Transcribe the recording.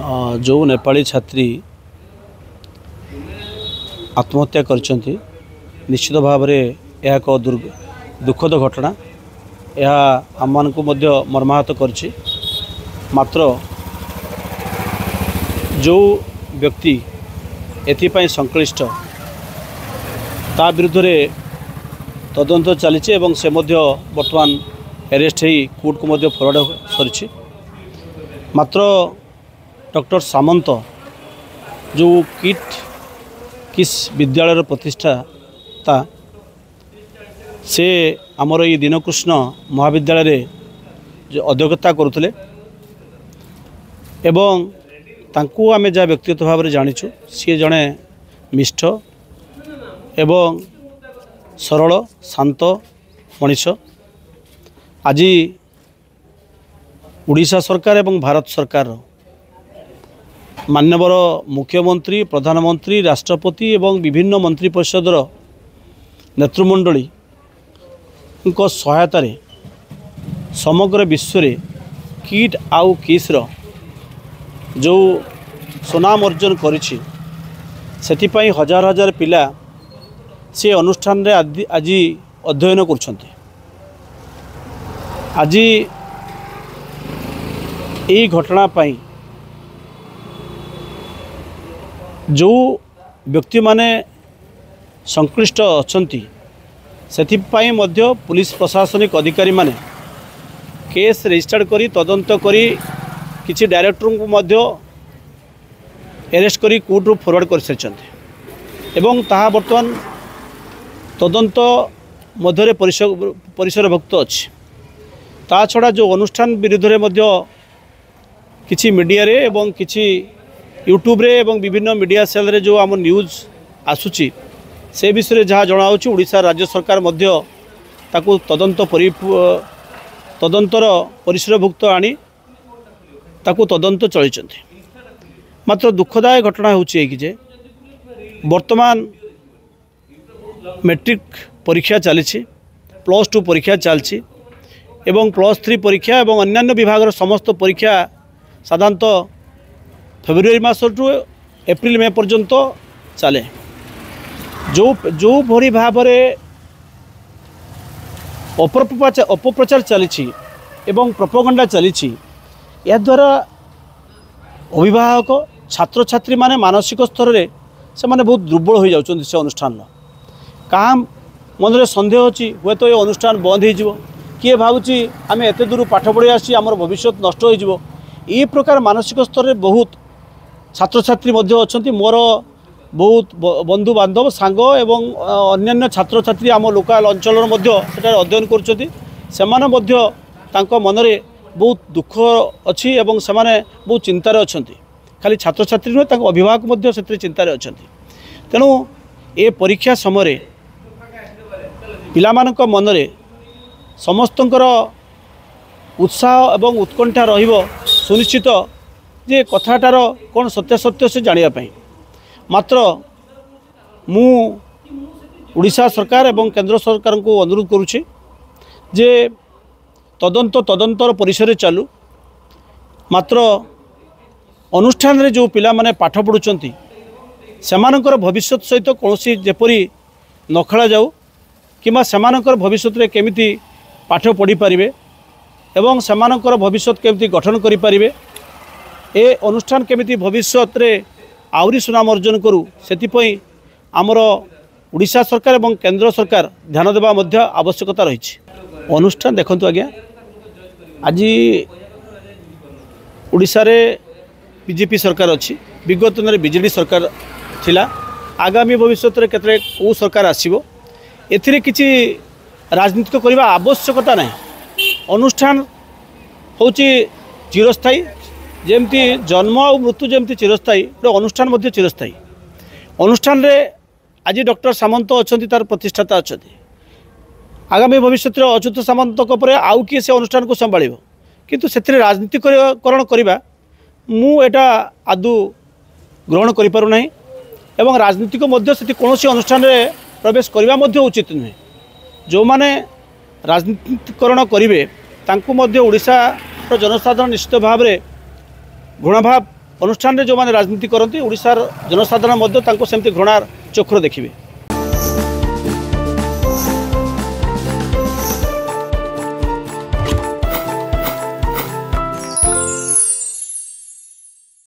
जो नेपाली छात्री आत्महत्या करछंती निश्चित भाव में यह एक दुखद घटना। यह आम को मर्माहत करछि। मात्र जो व्यक्ति एथिपाई संश्लिष्ट ता विरुद्ध रे तदंत चली से वर्तमान अरेस्ट हो कोर्ट को फरवर्ड सरी। मात्र डॉक्टर सामंत जो किस विद्यालय प्रतिष्ठाता से आमर ये दीनकृष्ण महाविद्यालय रे जो अध्यक्षता करुले एवं तांकु आमे जा व्यक्तिगत भाव में जानिछु सी जड़े निष्ठ एवं सरल शांत मनीष। आज उड़ीसा सरकार एवं भारत सरकार मान्यवर मुख्यमंत्री प्रधानमंत्री राष्ट्रपति एवं विभिन्न मंत्री परिषदर नेतृमंडली सहायतार समग्र विश्व रे किट आउ किस्र जो सुनाम अर्जन करिछि सेथिपाई हजार हजार पिला से अनुष्ठान रे आज अध्ययन करछन्ते। आज यही घटना पाई जो व्यक्ति माने संश्लिष्ट अछंती सेथिपाई मध्य पुलिस प्रशासनिक अधिकारी माने केस रजिस्टर्ड करी तदंत करी किछि डायरेक्टर को मध्य अरेस्ट करी कोर्ट रू फॉरवर्ड कर सारिछन्ते एवं ताहा वर्तमान तदंत मध्य परिसरभुक्त अछि। ता छड़ा जो अनुष्ठान विरुद्ध रे मध्य किछि मीडिया रे एवं किछि यूट्यूब रे एवं विभिन्न मीडिया सेल रे जो आम न्यूज आसुची से विषय जहाँ जनाऊँच उड़ीसा राज्य सरकार मध्य ताकू तदंतर परिसरभुक्त आनी ताकू तदंत चलते। मात्र दुखदायक घटना होची कि जे वर्तमान मैट्रिक परीक्षा चली +2 परीक्षा चलती एवं +3 परीक्षा एवं अन्यान्य विभाग समस्त परीक्षा साधारणतः फेब्रुआरी मास टू एप्रिल मे पर्यंत चले। जो भरी भाव में अपप्रचार चली एवं प्रोपोगंडा चली या द्वारा अभिभावक छात्र छात्री माने मानसिक स्तर में से माने बहुत दुर्बल हो जाउछन। से अनुष्ठान कहाँ मन में सन्देह अच्छी हे तो ये अनुष्ठान बंद हो किए भावुची आम एत दूर पाठ पढ़ी आसी आम भविष्य नष्ट हो ये प्रकार मानसिक स्तर में बहुत छात्र छात्री अच्छा मोर बहुत बंधु बांधव सांग एवं अन्यान्य छात्र छात्री आम लोकल अंचल अध्ययन कर मनरे बहुत दुख अच्छी एवं से बहुत चिंतार अच्छा। खाली छात्र छात्री नुहे अभिभावक से चिंतार अच्छा। तेणु ए परीक्षा समय पिलामानक मनरे समस्तंकर उत्साह एवं उत्कंठा रहिबो सुनिश्चित जे कथाटार कौन सत्यासत्य से जानिया मात्र मु उड़ीसा सरकार एवं केंद्र सरकार को अनुरोध करुछि जे तदंतर परिसर चालू। मात्र अनुष्ठान रे जो पिला माने पाठ पढ़ुचंती सेमानकर भविष्य सहित कौनसी जेपरी न खेला जाऊ किमा सेमानकर भविष्य रे केमिति पाठ पढ़ी पारिबे एवं सेमानकर भविष्य केमिति गठन करि पारिबे ए अनुष्ठान केमिति भविष्य रे आउरी सुनाम अर्जन करू सेतिपई आमर उड़ीसा सरकार एवं केंद्र सरकार ध्यान देवा मध्य आवश्यकता रही। अनुष्ठान देखंतु आज्ञा आज उड़ीसा रे बीजेपी सरकार अच्छी विगत दिन बीजेडी सरकार थिला आगामी भविष्य रे केतरे को सरकार आसीबो एथिरे किछि राजनीति करबा आवश्यकता नहीं। अनुष्ठान होची चिरस्थायी जेमती जन्म और मृत्यु जमती चिरस्थायी गोटे अनुष्ठान मध्य चिरस्थायी। अनुष्ठान रे आज डॉक्टर सामंत अच्छा तार प्रतिष्ठाता अच्छा आगामी भविष्य में अच्युत सामंत आउ किए से अनुष्ठान को संभाल किंतु से राजनीतिकरण करने मुझा आदौ ग्रहण करूना एवं राजनीतिक कौन अनुष्ठान में प्रवेश करने उचित नुहे। जो मैंने राजनीतिकरण करेंगे उड़ीसा जनसाधारण निश्चित भाव में घृणाभाव अनुष्ठान जो मैंने राजनीति करती ओडिशार जनसाधारण सेमती घृणार चक्षुर देखिए।